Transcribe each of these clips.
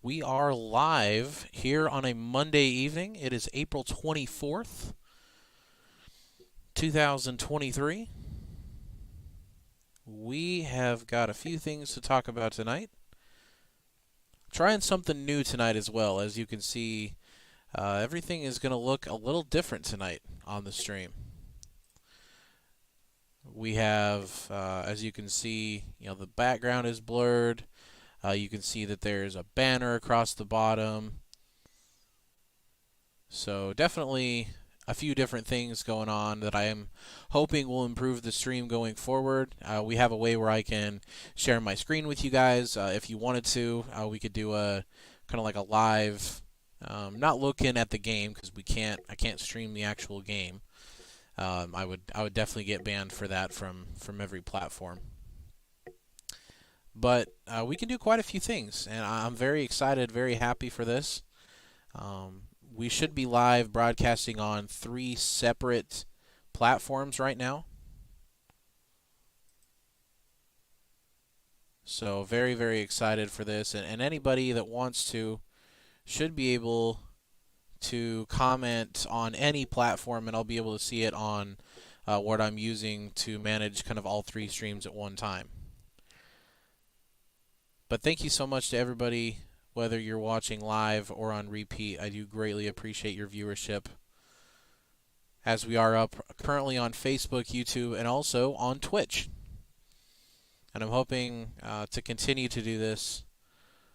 We are live here on a Monday evening. It is April 24th, 2023. We have got a few things to talk about tonight. Trying something new tonight as well. As you can see, everything is going to look a little different tonight on the stream. We have, as you can see, the background is blurred. You can see that there's a banner across the bottom. So definitely a few different things going on that I am hoping will improve the stream going forward. We have a way where I can share my screen with you guys. If you wanted to, we could do a kind of like a live, not looking at the game because I can't stream the actual game. I would definitely get banned for that from every platform. But we can do quite a few things, and I'm very excited, very happy for this. We should be live broadcasting on 3 separate platforms right now. So very, very excited for this. And anybody that wants to should be able to comment on any platform, and I'll be able to see it on what I'm using to manage kind of all 3 streams at one time. But thank you so much to everybody, whether you're watching live or on repeat. I do greatly appreciate your viewership, as we are up currently on Facebook, YouTube, and also on Twitch. And I'm hoping to continue to do this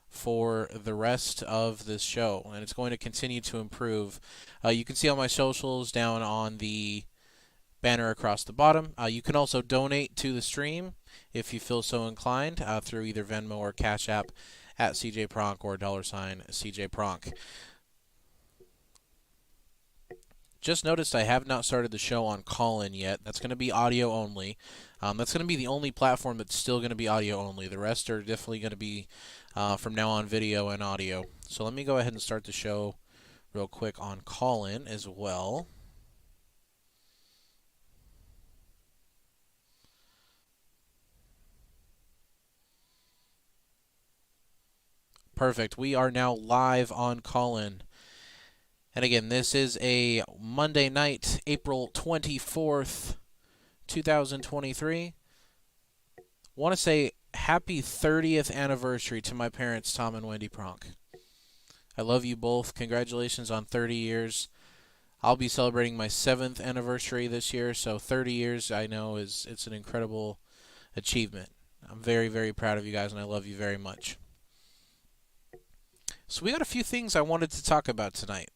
for the rest of this show, and it's going to continue to improve. You can see all my socials down on the banner across the bottom. You can also donate to the stream if you feel so inclined through either Venmo or Cash App at CeeJ Pronk or $CeeJ Pronk. Just noticed I have not started the show on call-in yet. That's going to be audio only. That's going to be the only platform that's still going to be audio only. The rest are definitely going to be, from now on, video and audio. So let me go ahead and start the show real quick on call-in as well. Perfect. We are now live on call-in. And again, this is a Monday night, April 24th, 2023. Want to say happy 30th anniversary to my parents, Tom and Wendy Pronk. I love you both. Congratulations on 30 years. I'll be celebrating my 7th anniversary this year, so 30 years I know it's an incredible achievement. I'm very, very proud of you guys, and I love you very much. So we got a few things I wanted to talk about tonight.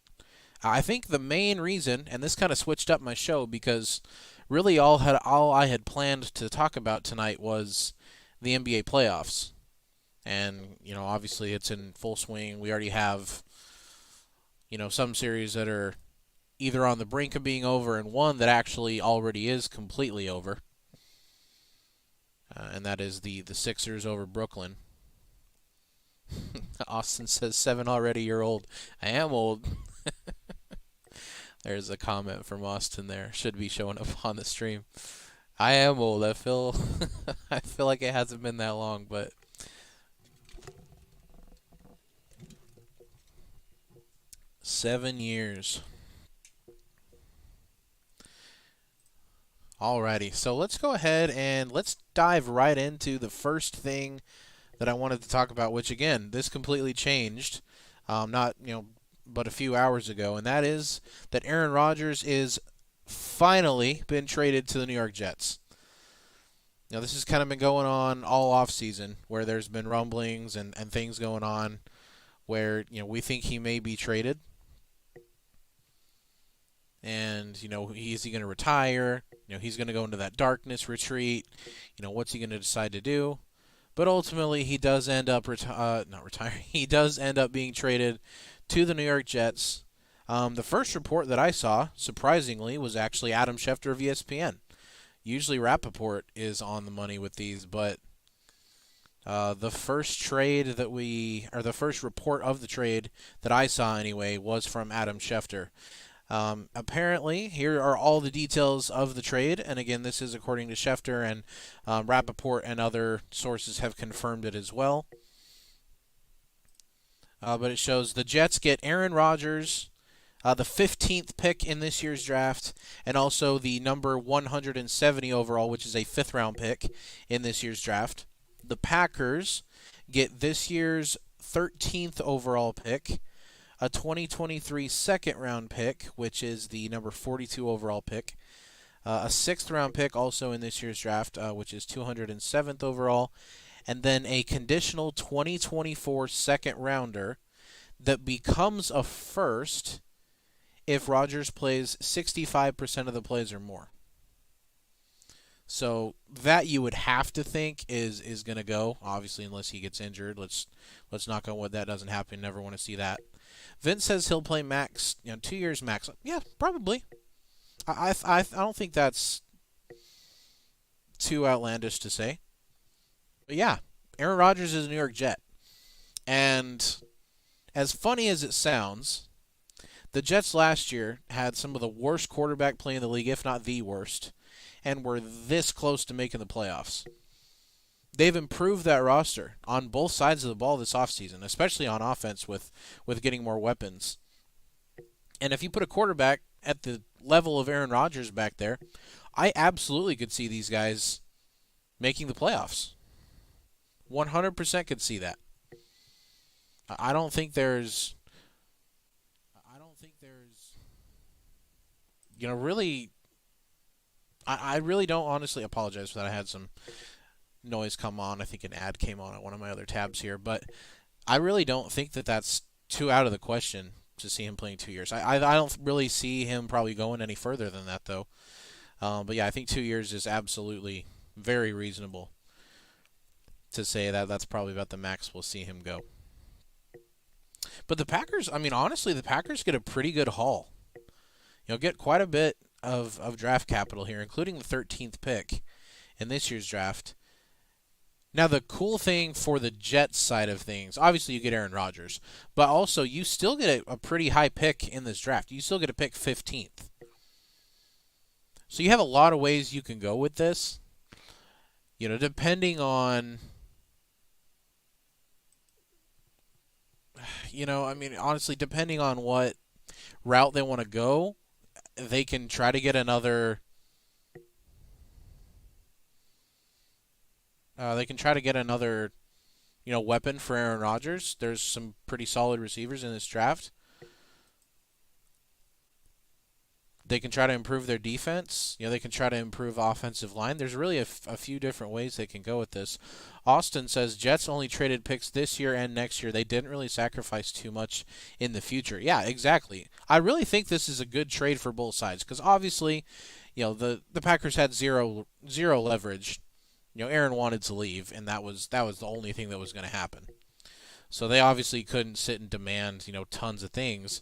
I think the main reason, and this kind of switched up my show because really all I had planned to talk about tonight was the NBA playoffs. And, obviously it's in full swing. We already have, some series that are either on the brink of being over and one that actually already is completely over. And that is the Sixers over Brooklyn. Austin says 7 already, you're old. I am old. There's a comment from Austin there. Should be showing up on the stream. I am old. I feel I feel like it hasn't been that long, but seven years. Alrighty, so let's go ahead and let's dive right into the first thing that I wanted to talk about, which again, this completely changed, not but a few hours ago, and that is that Aaron Rodgers is finally been traded to the New York Jets. Now, this has kind of been going on all offseason, where there's been rumblings and things going on where, we think he may be traded. And, is he going to retire? He's going to go into that darkness retreat. What's he going to decide to do? But ultimately, he does end up not retiring. He does end up being traded to the New York Jets. The first report that I saw, surprisingly, was actually Adam Schefter of ESPN. Usually Rappaport is on the money with these, but the first report of the trade that I saw anyway was from Adam Schefter. Apparently, here are all the details of the trade, and again, this is according to Schefter, and Rappaport and other sources have confirmed it as well. But it shows the Jets get Aaron Rodgers, the 15th pick in this year's draft, and also the number 170 overall, which is a fifth-round pick in this year's draft. The Packers get this year's 13th overall pick, a 2023 second-round pick, which is the number 42 overall pick, a sixth-round pick also in this year's draft, which is 207th overall, and then a conditional 2024 second-rounder that becomes a first if Rodgers plays 65% of the plays or more. So that you would have to think is going to go, obviously, unless he gets injured. Let's knock on wood that doesn't happen. Never want to see that. Vince says he'll play max, 2 years max. Yeah, probably. I don't think that's too outlandish to say. But yeah, Aaron Rodgers is a New York Jet. And as funny as it sounds, the Jets last year had some of the worst quarterback play in the league, if not the worst, and were this close to making the playoffs. They've improved that roster on both sides of the ball this offseason, especially on offense with getting more weapons. And if you put a quarterback at the level of Aaron Rodgers back there, I absolutely could see these guys making the playoffs. 100% could see that. I don't think there's really, I really don't honestly apologize for that. I had some noise come on. I think an ad came on at one of my other tabs here. But I really don't think that that's too out of the question to see him playing 2 years. I don't really see him probably going any further than that, though. But yeah, I think 2 years is absolutely very reasonable to say that that's probably about the max we'll see him go. But the Packers, honestly, the Packers get a pretty good haul. Get quite a bit of draft capital here, including the 13th pick in this year's draft. Now, the cool thing for the Jets side of things, obviously you get Aaron Rodgers, but also you still get a pretty high pick in this draft. You still get a pick 15th. So you have a lot of ways you can go with this. Depending on, honestly, depending on what route they want to go, they can try to get another. Weapon for Aaron Rodgers. There's some pretty solid receivers in this draft. They can try to improve their defense. They can try to improve offensive line. There's really a few different ways they can go with this. Austin says Jets only traded picks this year and next year. They didn't really sacrifice too much in the future. Yeah, exactly. I really think this is a good trade for both sides because obviously, the Packers had zero leverage. Aaron wanted to leave, and that was the only thing that was going to happen. So they obviously couldn't sit and demand, tons of things.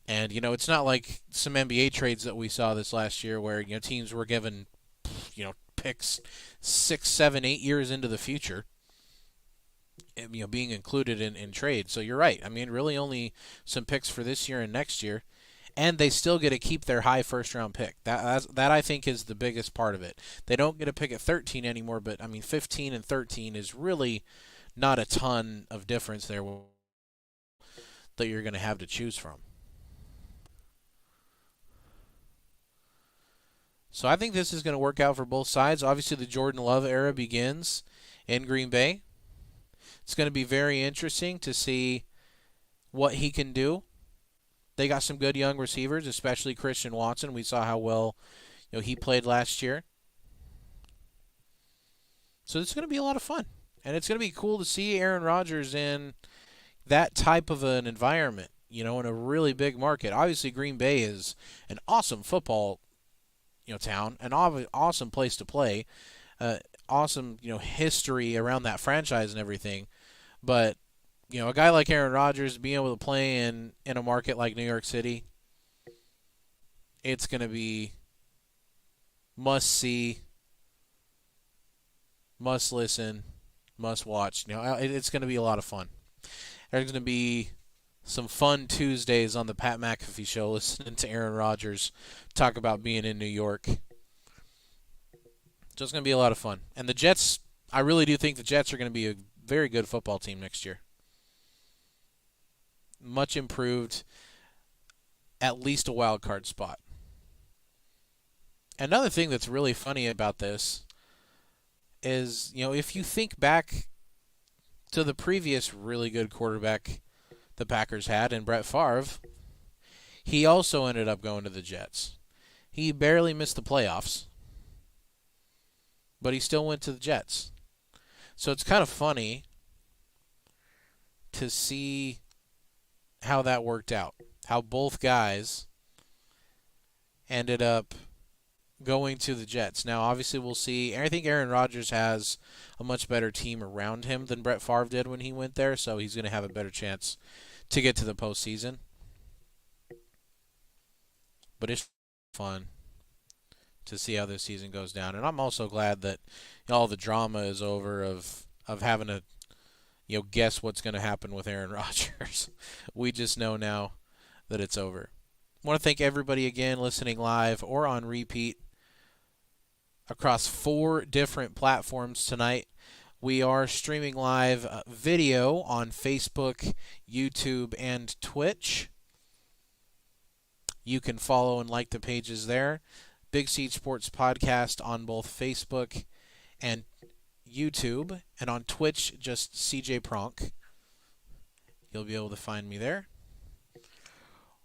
And, it's not like some NBA trades that we saw this last year where, teams were given, picks 6, 7, 8 years into the future, being included in trades. So you're right. Really only some picks for this year and next year. And they still get to keep their high first-round pick. That I think is the biggest part of it. They don't get a pick at 13 anymore, but, 15 and 13 is really not a ton of difference there that you're going to have to choose from. So I think this is going to work out for both sides. Obviously, the Jordan Love era begins in Green Bay. It's going to be very interesting to see what he can do. They got some good young receivers, especially Christian Watson. We saw how well he played last year. So it's going to be a lot of fun. And it's going to be cool to see Aaron Rodgers in that type of an environment, in a really big market. Obviously, Green Bay is an awesome football town, an awesome place to play, awesome history around that franchise and everything. But a guy like Aaron Rodgers being able to play in a market like New York City, it's going to be must see, must listen, must watch. It's going to be a lot of fun. There's going to be some fun Tuesdays on the Pat McAfee Show listening to Aaron Rodgers talk about being in New York. So it's going to be a lot of fun. And the Jets, I really do think the Jets are going to be a very good football team next year. much improved, at least a wild card spot. Another thing that's really funny about this is, if you think back to the previous really good quarterback the Packers had in Brett Favre, he also ended up going to the Jets. He barely missed the playoffs, but he still went to the Jets. So it's kind of funny to see how that worked out, how both guys ended up going to the Jets. Now, obviously, we'll see. I think Aaron Rodgers has a much better team around him than Brett Favre did when he went there, so he's going to have a better chance to get to the postseason. But it's fun to see how this season goes down. And I'm also glad that all the drama is over of having to guess what's going to happen with Aaron Rodgers. We just know now that it's over. I want to thank everybody again listening live or on repeat across 4 different platforms tonight. We are streaming live video on Facebook, YouTube, and Twitch. You can follow and like the pages there. Big CeeJ Sports Podcast on both Facebook and YouTube. And on Twitch, just CeeJ Pronk. You'll be able to find me there.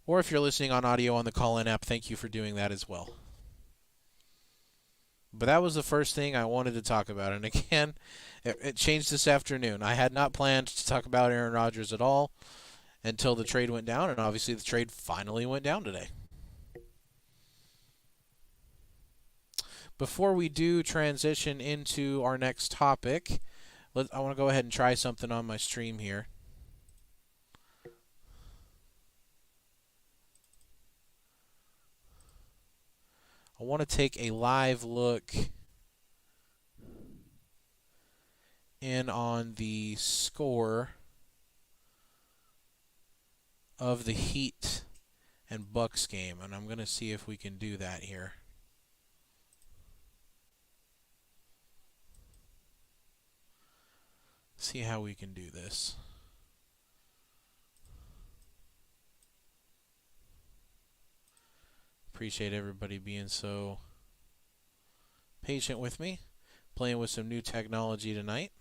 Or if you're listening on audio on the call-in app, thank you for doing that as well. But that was the first thing I wanted to talk about. And again, it changed this afternoon. I had not planned to talk about Aaron Rodgers at all until the trade went down, and obviously the trade finally went down today. Before we do transition into our next topic, I want to go ahead and try something on my stream here. I want to take a live look in on the score of the Heat and Bucks game, and I'm going to see if we can do that here. See how we can do this. Appreciate everybody being so patient with me. Playing with some new technology tonight.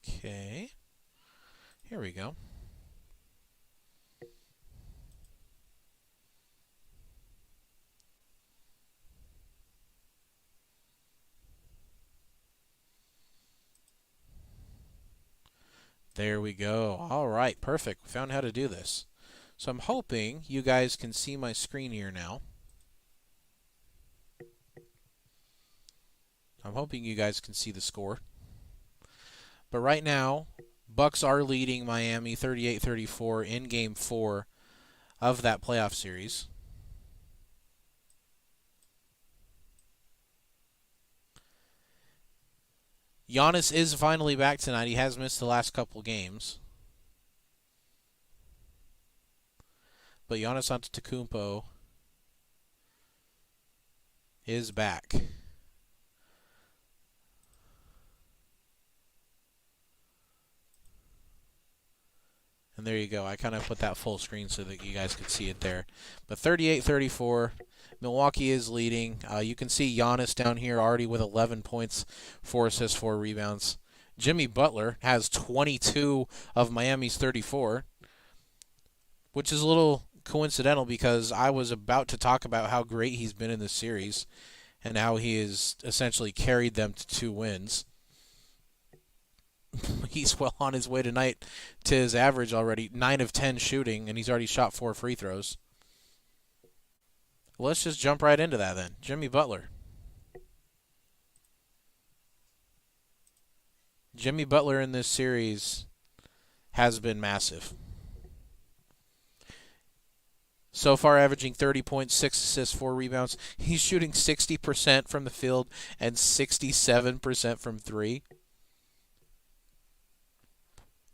Okay. Here we go. There we go. All right, perfect. We found how to do this. So I'm hoping you guys can see my screen here now. I'm hoping you guys can see the score. But right now, Bucks are leading Miami 38-34 in Game 4 of that playoff series. Giannis is finally back tonight. He has missed the last couple games. But Giannis Antetokounmpo is back. And there you go. I kind of put that full screen so that you guys could see it there. But 38-34. Milwaukee is leading. You can see Giannis down here already with 11 points, 4 assists, 4 rebounds. Jimmy Butler has 22 of Miami's 34, which is a little coincidental because I was about to talk about how great he's been in this series and how he has essentially carried them to 2 wins. He's well on his way tonight to his average already, 9 of 10 shooting, and he's already shot 4 free throws. Let's just jump right into that then. Jimmy Butler. Jimmy Butler in this series has been massive. So far averaging 30 points, 6 assists, 4 rebounds. He's shooting 60% from the field and 67% from 3.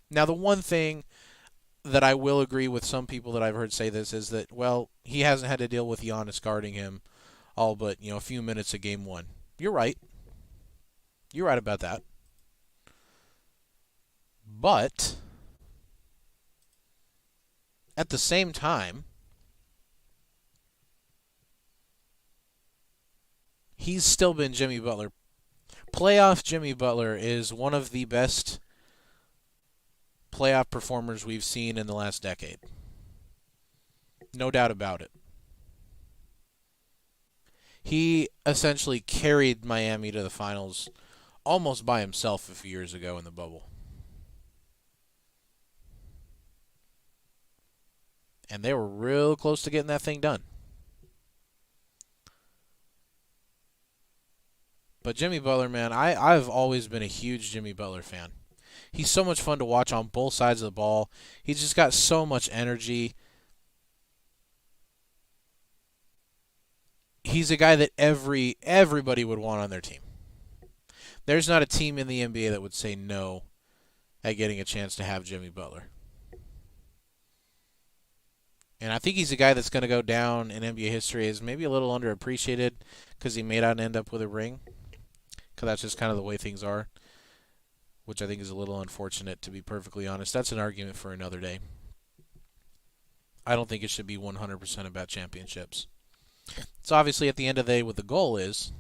Now, the one thing that I will agree with some people that I've heard say this is that, well, he hasn't had to deal with Giannis guarding him all but, a few minutes of Game 1. You're right. You're right about that. But at the same time, he's still been Jimmy Butler. Playoff Jimmy Butler is one of the best playoff performers we've seen in the last decade. No doubt about it. He essentially carried Miami to the finals almost by himself a few years ago in the bubble. And they were real close to getting that thing done. But Jimmy Butler, man, I've always been a huge Jimmy Butler fan. He's so much fun to watch on both sides of the ball. He's just got so much energy. He's a guy that everybody would want on their team. There's not a team in the NBA that would say no at getting a chance to have Jimmy Butler. And I think he's a guy that's going to go down in NBA history as maybe a little underappreciated because he may not end up with a ring. Because that's just kind of the way things are, which I think is a little unfortunate, to be perfectly honest. That's an argument for another day. I don't think it should be 100% about championships. It's obviously at the end of the day what the goal is,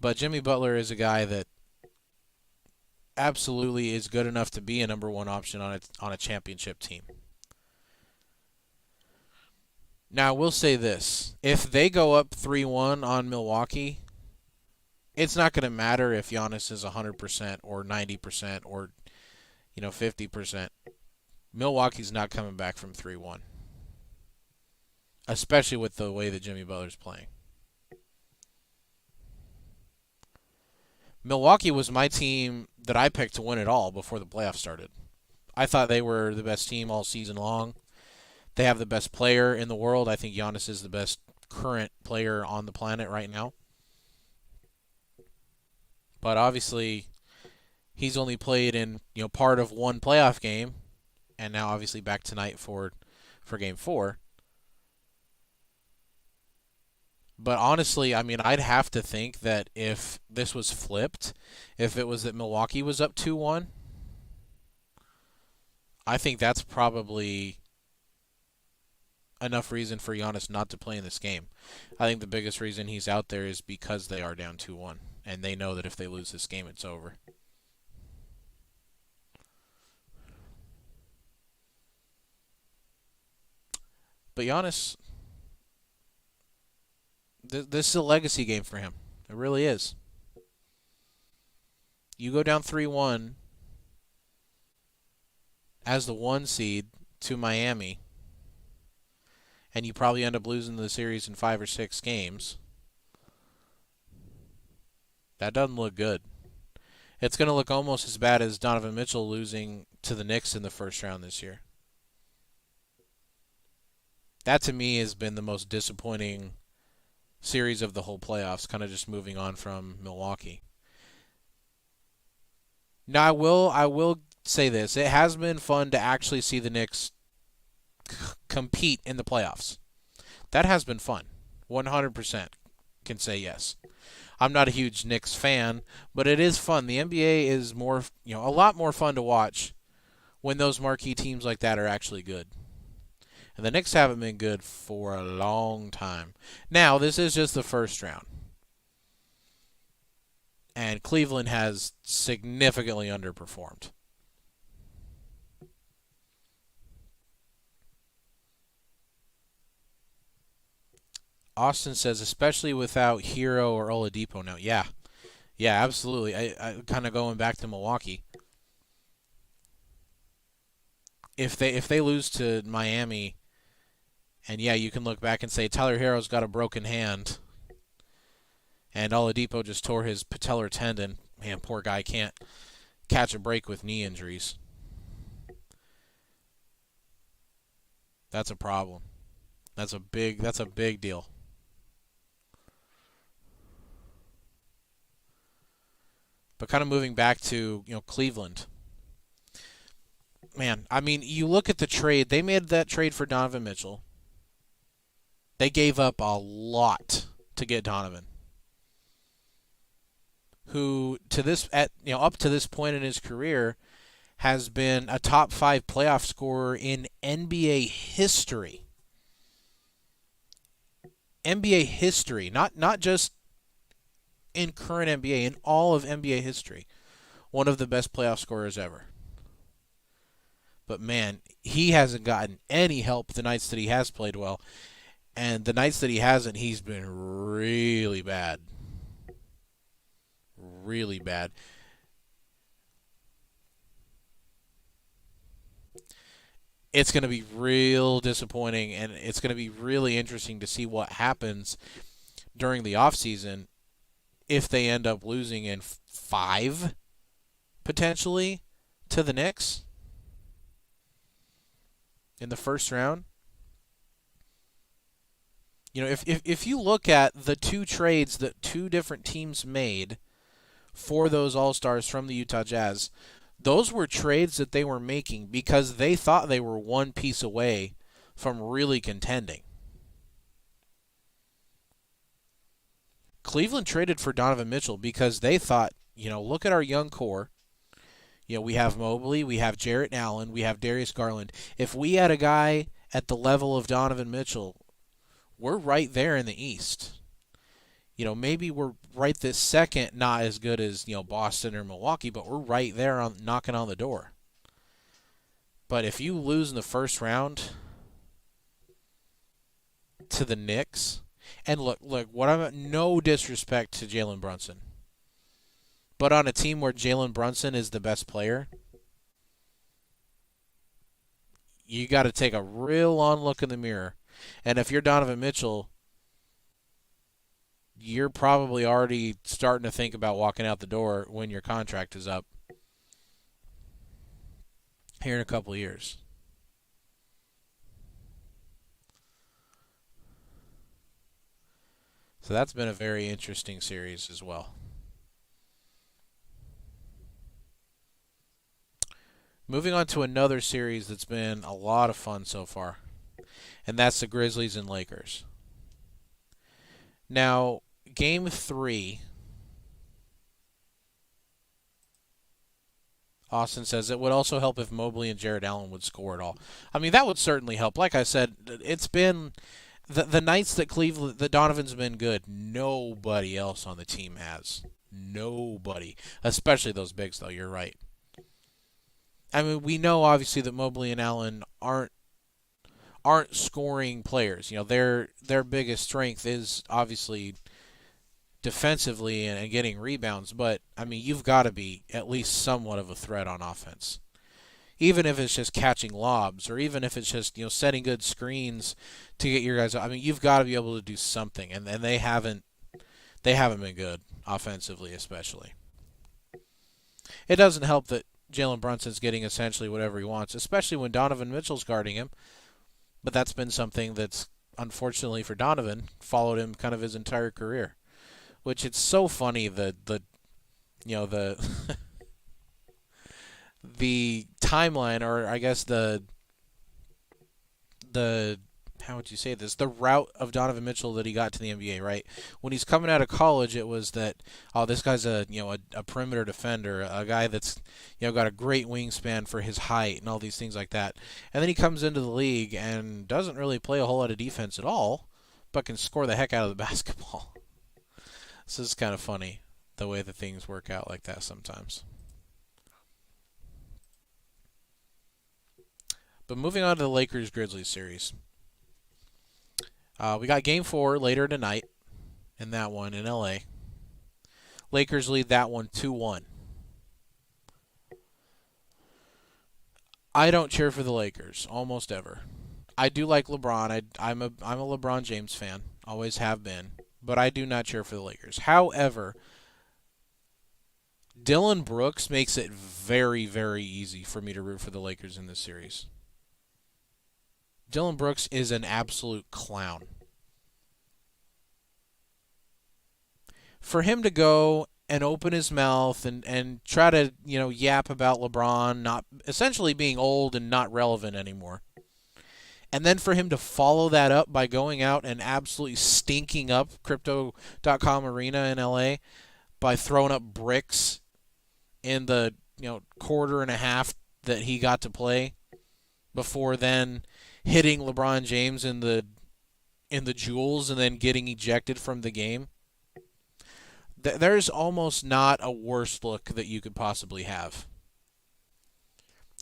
but Jimmy Butler is a guy that absolutely is good enough to be a number one option on a championship team. Now, I will say this. If they go up 3-1 on Milwaukee, it's not going to matter if Giannis is 100% or 90% or 50%. Milwaukee's not coming back from 3-1. Especially with the way that Jimmy Butler's playing. Milwaukee was my team that I picked to win it all before the playoffs started. I thought they were the best team all season long. They have the best player in the world. I think Giannis is the best current player on the planet right now. But obviously, he's only played in part of one playoff game, and now obviously back tonight for Game 4. But honestly, I mean, I'd have to think that if this was flipped, if it was that Milwaukee was up 2-1, I think that's probably enough reason for Giannis not to play in this game. I think the biggest reason he's out there is because they are down 2-1, and they know that if they lose this game, it's over. But Giannis, this is a legacy game for him. It really is. You go down 3-1 as the 1 seed to Miami, and you probably end up losing the series in 5 or 6 games. That doesn't look good. It's going to look almost as bad as Donovan Mitchell losing to the Knicks in the first round this year. That, to me, has been the most disappointing series of the whole playoffs, kind of just moving on from Milwaukee. Now, I will say this. It has been fun to actually see the Knicks compete in the playoffs. That has been fun. 100% can say yes. I'm not a huge Knicks fan, but it is fun. The NBA is more, a lot more fun to watch when those marquee teams like that are actually good. And the Knicks haven't been good for a long time. Now, this is just the first round. And Cleveland has significantly underperformed. Austin says, especially without Hero or Oladipo now. Yeah, absolutely. I kind of going back to Milwaukee. If they lose to Miami, and you can look back and say Tyler Hero's got a broken hand, and Oladipo just tore his patellar tendon. Man, poor guy can't catch a break with knee injuries. That's a problem. That's a big deal. But kind of moving back to Cleveland. Man, I mean, you look at the trade. They made that trade for Donovan Mitchell. They gave up a lot to get Donovan, who up to this point in his career has been a top 5 playoff scorer in NBA history. NBA history, not just in current NBA, in all of NBA history. One of the best playoff scorers ever. But man, he hasn't gotten any help the nights that he has played well. And the nights that he hasn't, he's been really bad. Really bad. It's going to be real disappointing, and it's going to be really interesting to see what happens during the offseason if they end up losing in 5, potentially, to the Knicks in the first round. You know, if you look at the 2 trades that 2 different teams made for those All-Stars from the Utah Jazz, those were trades that they were making because they thought they were one piece away from really contending. Cleveland traded for Donovan Mitchell because they thought, look at our young core. We have Mobley, we have Jarrett Allen, we have Darius Garland. If we had a guy at the level of Donovan Mitchell, we're right there in the East. Maybe we're right this second, not as good as, Boston or Milwaukee, but we're right there on knocking on the door. But if you lose in the first round to the Knicks, and look, no disrespect to Jalen Brunson, but on a team where Jalen Brunson is the best player, you got to take a real on look in the mirror. And if you're Donovan Mitchell, you're probably already starting to think about walking out the door when your contract is up here in a couple of years. So that's been a very interesting series as well. Moving on to another series that's been a lot of fun so far, and that's the Grizzlies and Lakers. Now, Game 3, Austin says it would also help if Mobley and Jarrett Allen would score at all. I mean, that would certainly help. Like I said, it's been the nights that Donovan's been good, nobody else on the team has. Nobody. Especially those bigs, though. You're right. I mean, we know, obviously, that Mobley and Allen aren't scoring players. Their biggest strength is, obviously, defensively and getting rebounds, but I mean, you've got to be at least somewhat of a threat on offense. Even if it's just catching lobs, or even if it's just setting good screens to get your guys. I mean, you've got to be able to do something, and they haven't been good offensively, especially. It doesn't help that Jalen Brunson's getting essentially whatever he wants, especially when Donovan Mitchell's guarding him. But that's been something that's, unfortunately for Donovan, followed him kind of his entire career. Which it's so funny the the timeline, or I guess the how would you say this? The route of Donovan Mitchell that he got to the NBA, right? When he's coming out of college, it was that this guy's a perimeter defender, a guy that's got a great wingspan for his height and all these things like that. And then he comes into the league and doesn't really play a whole lot of defense at all, but can score the heck out of the basketball. This is kind of funny, the way that things work out like that sometimes. But moving on to the Lakers-Grizzlies series. We got Game 4 later tonight in that one in L.A. Lakers lead that one 2-1. I don't cheer for the Lakers, almost ever. I do like LeBron. I'm a LeBron James fan, always have been. But I do not cheer for the Lakers. However, Dillon Brooks makes it very, very easy for me to root for the Lakers in this series. Dillon Brooks is an absolute clown. For him to go and open his mouth and try to, yap about LeBron not essentially being old and not relevant anymore. And then for him to follow that up by going out and absolutely stinking up Crypto.com Arena in LA by throwing up bricks in the quarter and a half that he got to play before then hitting LeBron James in the jewels and then getting ejected from the game. There's almost not a worse look that you could possibly have.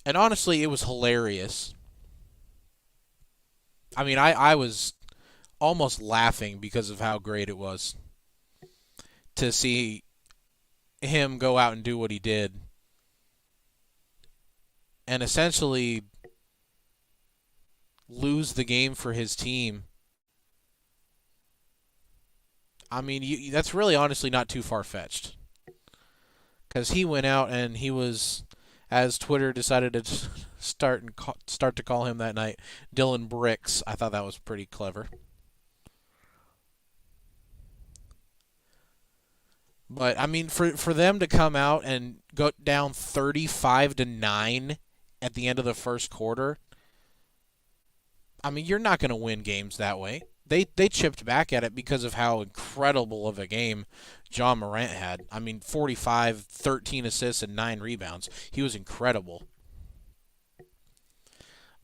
And honestly, it was hilarious. I mean, I was almost laughing because of how great it was to see him go out and do what he did and essentially lose the game for his team. I mean, that's really honestly not too far-fetched. Because he went out and he was, as Twitter decided to start to call him that night, Dylan Bricks. I thought that was pretty clever. But I mean, for them to come out and go down 35-9 at the end of the first quarter, I mean, you're not going to win games that way. They chipped back at it because of how incredible of a game John Morant had. I mean, 45, 13 assists, and 9 rebounds. He was incredible.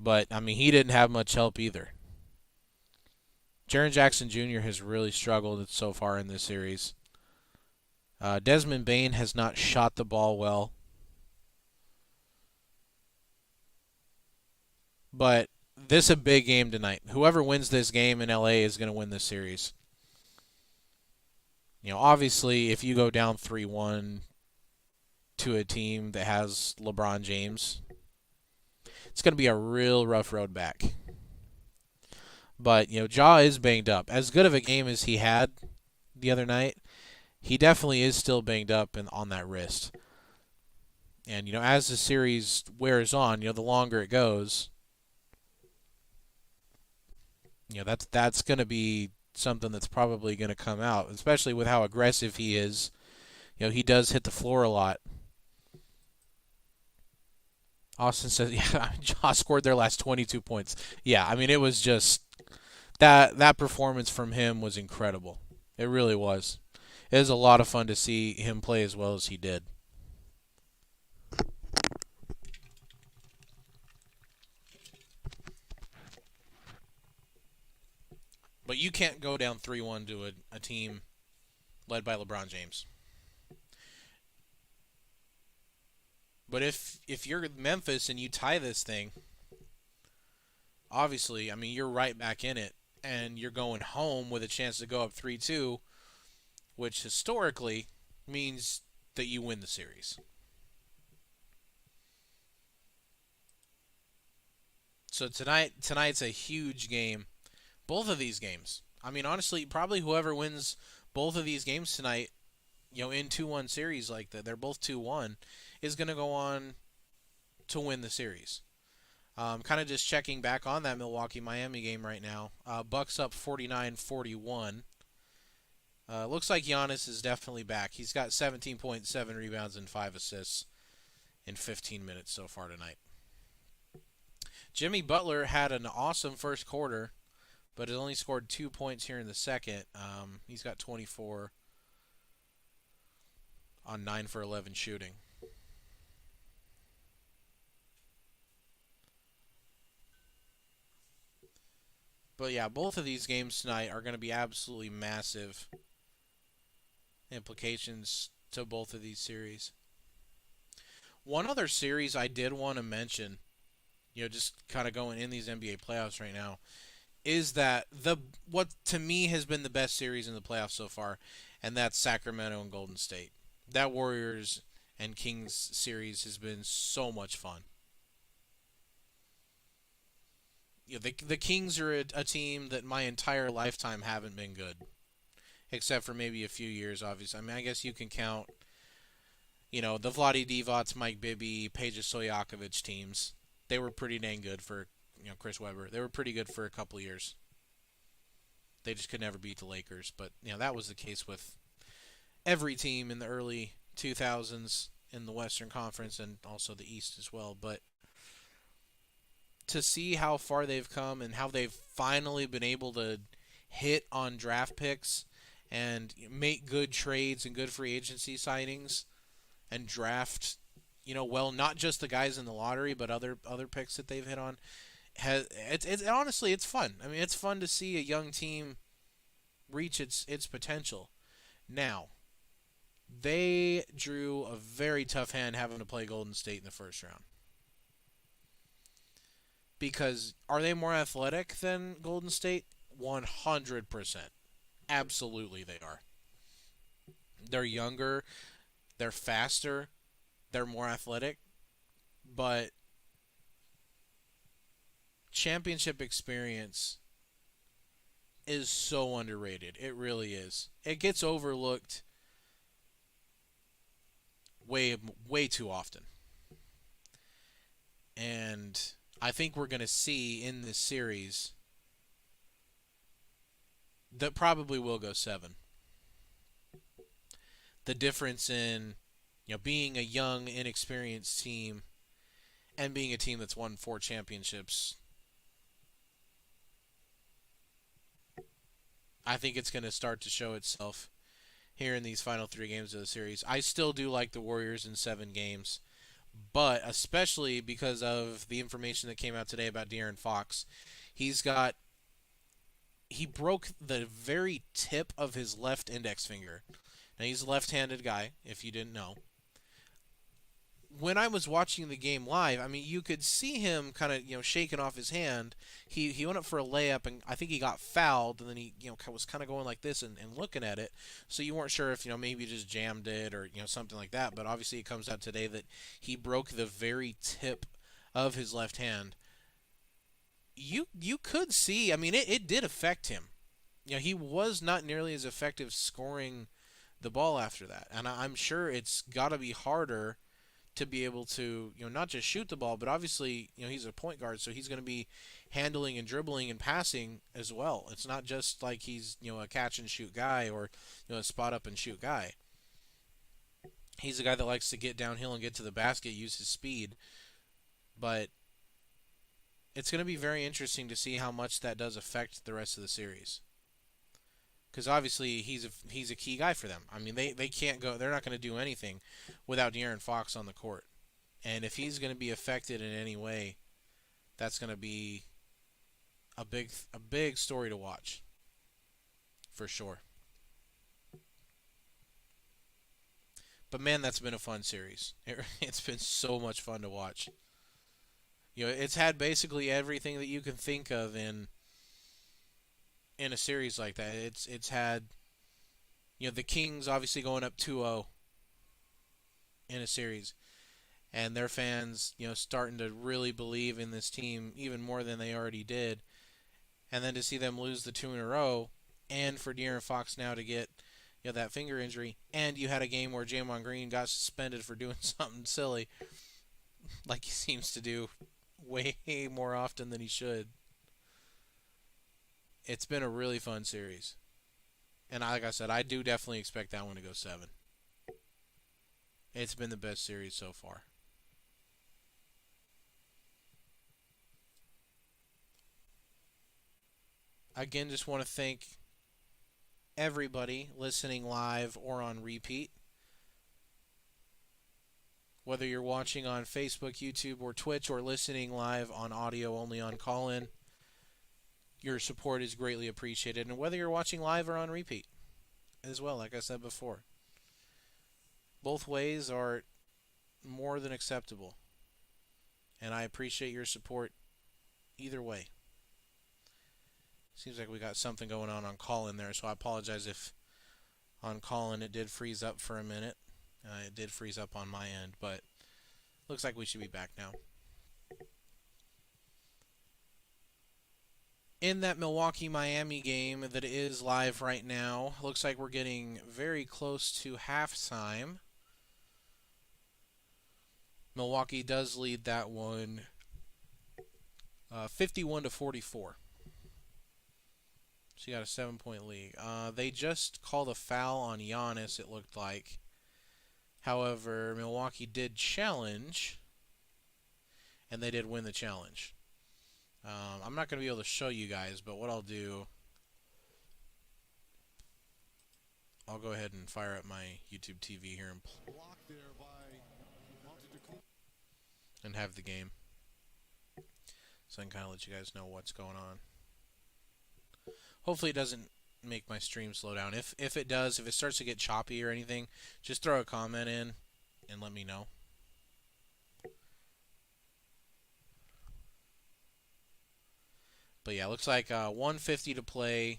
But, I mean, he didn't have much help either. Jaren Jackson Jr. has really struggled so far in this series. Desmond Bane has not shot the ball well. But this is a big game tonight. Whoever wins this game in LA is going to win this series. You know, obviously, if you go down 3-1 to a team that has LeBron James, it's going to be a real rough road back. But, you know, Ja is banged up. As good of a game as he had the other night, he definitely is still banged up on that wrist. And, you know, as the series wears on, you know, the longer it goes, you know, that's going to be something that's probably going to come out, especially with how aggressive he is. You know, he does hit the floor a lot. Austin says, yeah, Ja scored their last 22 points. Yeah, I mean, it was just that performance from him was incredible. It really was. It was a lot of fun to see him play as well as he did. But you can't go down 3-1 to a team led by LeBron James. But if you're Memphis and you tie this thing, obviously, I mean, you're right back in it, and you're going home with a chance to go up 3-2, which historically means that you win the series. So tonight's a huge game. Both of these games. I mean, honestly, probably whoever wins both of these games tonight, you know, in 2-1 series like that, they're both 2-1, is going to go on to win the series. Kind of just checking back on that Milwaukee-Miami game right now. Bucks up 49-41. Looks like Giannis is definitely back. He's got 17.7 rebounds and 5 assists in 15 minutes so far tonight. Jimmy Butler had an awesome first quarter, but has only scored 2 points here in the second. He's got 24 on 9 for 11 shooting. But yeah, both of these games tonight are going to be absolutely massive implications to both of these series. One other series I did want to mention, you know, just kind of going in these NBA playoffs right now, is that what to me has been the best series in the playoffs so far, and that's Sacramento and Golden State. That Warriors and Kings series has been so much fun. You know, the Kings are a team that my entire lifetime haven't been good, except for maybe a few years, obviously. I mean, I guess you can count, you know, the Vlade Divac, Mike Bibby, Peja Stojakovic teams. They were pretty dang good for, you know, Chris Webber. They were pretty good for a couple years. They just could never beat the Lakers. But, you know, that was the case with every team in the early 2000s in the Western Conference and also the East as well. But to see how far they've come and how they've finally been able to hit on draft picks and make good trades and good free agency signings and draft well, not just the guys in the lottery, but other picks that they've hit on. It's honestly it's fun. I mean, it's fun to see a young team reach its potential. Now, they drew a very tough hand having to play Golden State in the first round. Because are they more athletic than Golden State? 100%. Absolutely they are. They're younger, they're faster, they're more athletic, but championship experience is so underrated. It really is. It gets overlooked way too often. And I think we're going to see in this series that probably will go 7. The difference in being a young, inexperienced team and being a team that's won 4 championships. I think it's going to start to show itself here in these final 3 games of the series. I still do like the Warriors in 7 games, but especially because of the information that came out today about De'Aaron Fox, he broke the very tip of his left index finger. Now, he's a left-handed guy, if you didn't know. When I was watching the game live, I mean, you could see him kind of, shaking off his hand. He went up for a layup, and I think he got fouled, and then he, was kind of going like this and looking at it. So you weren't sure if, maybe he just jammed it or, something like that. But obviously it comes out today that he broke the very tip of his left hand. You could see, I mean, it did affect him. He was not nearly as effective scoring the ball after that. And I'm sure it's got to be harder to be able to, not just shoot the ball, but obviously, he's a point guard, so he's going to be handling and dribbling and passing as well. It's not just like he's, a catch and shoot guy or, a spot up and shoot guy. He's a guy that likes to get downhill and get to the basket, use his speed. But it's going to be very interesting to see how much that does affect the rest of the series. Because obviously he's a key guy for them. I mean, they can't go. They're not going to do anything without De'Aaron Fox on the court. And if he's going to be affected in any way, that's going to be a big story to watch, for sure. But man, that's been a fun series. It's been so much fun to watch. It's had basically everything that you can think of in a series like that. It's had the Kings obviously going up 2-0 in a series, and their fans starting to really believe in this team even more than they already did, and then to see them lose the 2 in a row, and for De'Aaron Fox now to get that finger injury, and you had a game where Draymond Green got suspended for doing something silly, like he seems to do way more often than he should. It's been a really fun series. And like I said, I do definitely expect that one to go 7. It's been the best series so far. Again, just want to thank everybody listening live or on repeat. Whether you're watching on Facebook, YouTube, or Twitch, or listening live on audio only on call-in, your support is greatly appreciated. And whether you're watching live or on repeat as well, like I said before, both ways are more than acceptable. And I appreciate your support either way. Seems like we got something going on call-in there, so I apologize if on call-in it did freeze up for a minute. It did freeze up on my end, but looks like we should be back now. In that Milwaukee-Miami game that is live right now, looks like we're getting very close to halftime. Milwaukee does lead that one 51-44. So you got a 7-point lead. They just called a foul on Giannis, it looked like. However, Milwaukee did challenge, and they did win the challenge. I'm not going to be able to show you guys, but what I'll do, I'll go ahead and fire up my YouTube TV here and and have the game. So I can kind of let you guys know what's going on. Hopefully it doesn't make my stream slow down. If it does, if it starts to get choppy or anything, just throw a comment in and let me know. But yeah, looks like 150 to play.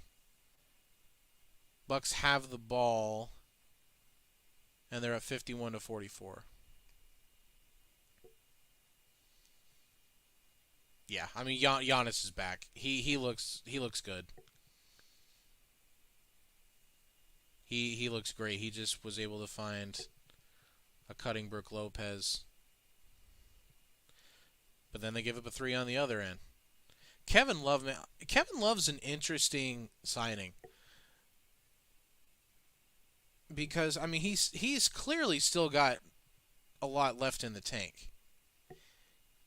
Bucks have the ball, and they're at 51 to 44. Yeah, I mean Giannis is back. He looks good. He looks great. He just was able to find a cutting Brook Lopez. But then they give up a three on the other end. Kevin Love, man, Kevin Love's an interesting signing because I mean he's clearly still got a lot left in the tank.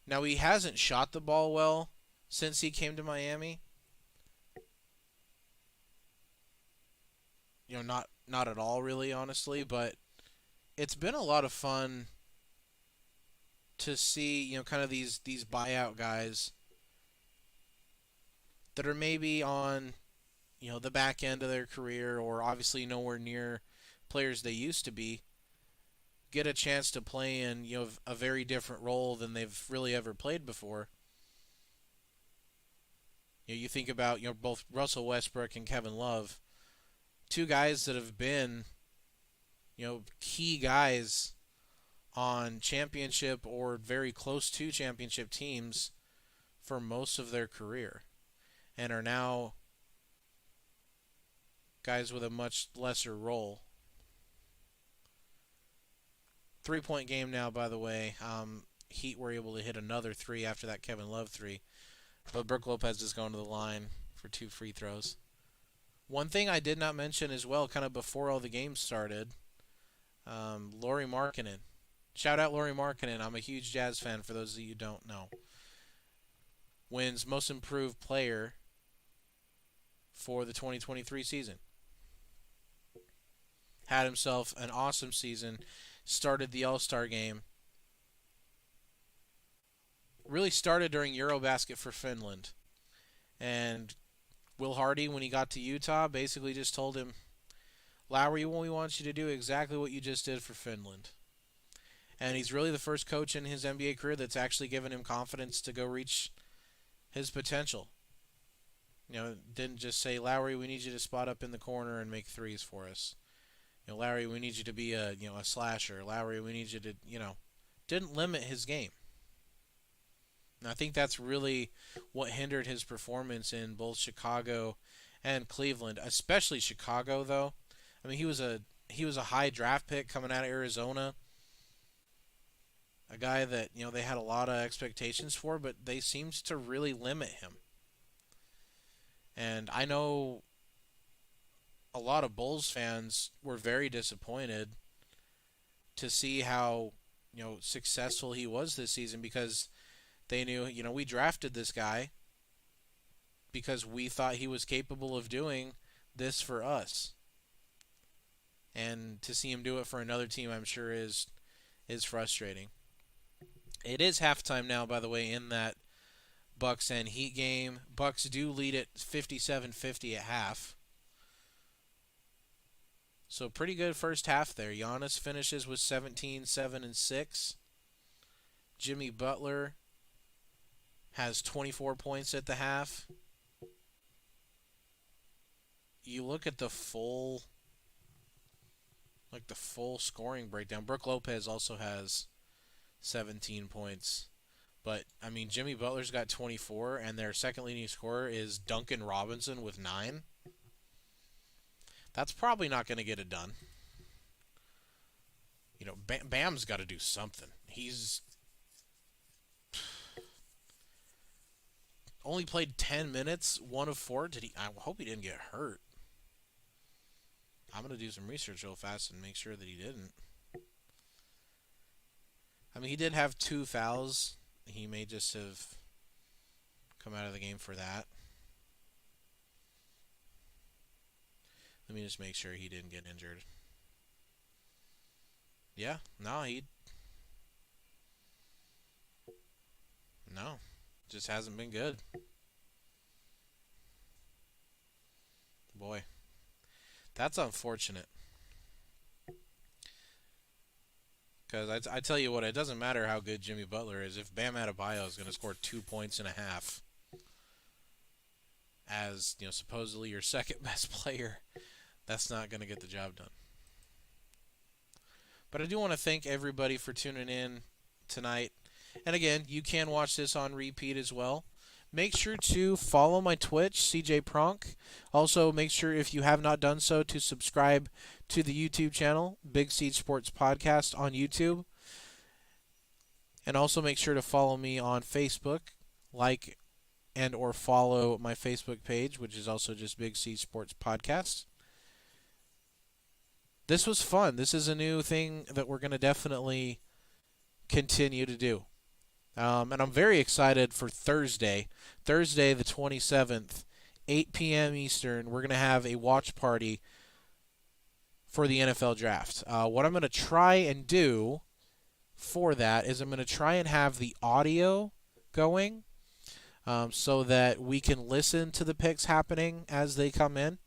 Now he hasn't shot the ball well since he came to Miami. Not at all really, honestly, but it's been a lot of fun to see, kind of these buyout guys that are maybe on, the back end of their career or obviously nowhere near players they used to be, get a chance to play in, a very different role than they've really ever played before. You think about, both Russell Westbrook and Kevin Love, two guys that have been, key guys on championship or very close to championship teams for most of their career and are now guys with a much lesser role. 3-point game now, by the way. Heat were able to hit another three after that Kevin Love three. But Brook Lopez is going to the line for 2 free throws. One thing I did not mention as well, kind of before all the games started, Lauri Markkanen. Shout out Lauri Markkanen. I'm a huge Jazz fan, for those of you who don't know. Wins Most Improved Player for the 2023 season. Had himself an awesome season. Started the All-Star game. Really started during Eurobasket for Finland. And Will Hardy, when he got to Utah, basically just told him, Lowry, we want you to do exactly what you just did for Finland. And he's really the first coach in his NBA career that's actually given him confidence to go reach his potential. Didn't just say, Lowry, we need you to spot up in the corner and make threes for us. Lowry, we need you to be a slasher. Lowry, we need you to, didn't limit his game. And I think that's really what hindered his performance in both Chicago and Cleveland, especially Chicago though. I mean, he was a high draft pick coming out of Arizona. A guy that, they had a lot of expectations for, but they seemed to really limit him. And I know a lot of Bulls fans were very disappointed to see how, successful he was this season because they knew, we drafted this guy because we thought he was capable of doing this for us. And to see him do it for another team, I'm sure is frustrating. It is halftime now, by the way, in that Bucks and Heat game. Bucks do lead at 57-50 at half. So pretty good first half there. Giannis finishes with 17, 7, and 6. Jimmy Butler has 24 points at the half. You look at the full scoring breakdown. Brook Lopez also has 17 points. But, I mean, Jimmy Butler's got 24, and their second leading scorer is Duncan Robinson with 9. That's probably not going to get it done. Bam's got to do something. He's only played 10 minutes, 1 of 4. I hope he didn't get hurt. I'm going to do some research real fast and make sure that he didn't. I mean, he did have 2 fouls. He may just have come out of the game for that. Let me just make sure he didn't get injured. Yeah, no, No, just hasn't been good. Boy, that's unfortunate. Because I tell you what, it doesn't matter how good Jimmy Butler is. If Bam Adebayo is going to score 2 points and a half as supposedly your second best player, that's not going to get the job done. But I do want to thank everybody for tuning in tonight. And again, you can watch this on repeat as well. Make sure to follow my Twitch, CeeJ Pronk. Also, make sure if you have not done so to subscribe to the YouTube channel, Big CeeJ Sports Podcast on YouTube. And also make sure to follow me on Facebook, like and or follow my Facebook page, which is also just Big CeeJ Sports Podcast. This was fun. This is a new thing that we're going to definitely continue to do. And I'm very excited for Thursday the 27th, 8 p.m. Eastern. We're going to have a watch party for the NFL Draft. What I'm going to try and do for that is I'm going to try and have the audio going so that we can listen to the picks happening as they come in.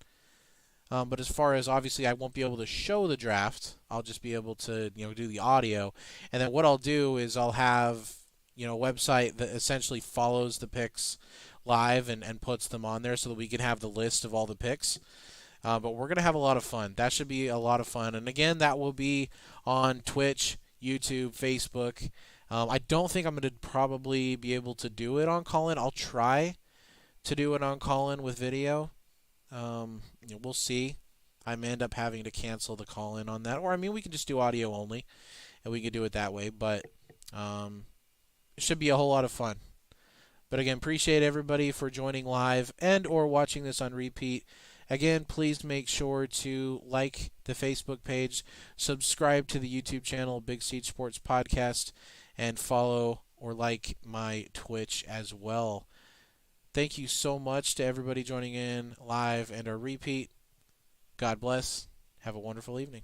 But as far as obviously I won't be able to show the draft, I'll just be able to do the audio. And then what I'll do is I'll have a website that essentially follows the picks live and puts them on there so that we can have the list of all the picks. But we're going to have a lot of fun. That should be a lot of fun. And again, that will be on Twitch, YouTube, Facebook. I don't think I'm going to probably be able to do it on Callin. I'll try to do it on Callin with video. We'll see. I may end up having to cancel the call-in on that. Or, I mean, we can just do audio only, and we can do it that way. But it should be a whole lot of fun. But, again, appreciate everybody for joining live and or watching this on repeat. Again, please make sure to like the Facebook page, subscribe to the YouTube channel, Big CeeJ Sports Podcast, and follow or like my Twitch as well. Thank you so much to everybody joining in live and our repeat. God bless. Have a wonderful evening.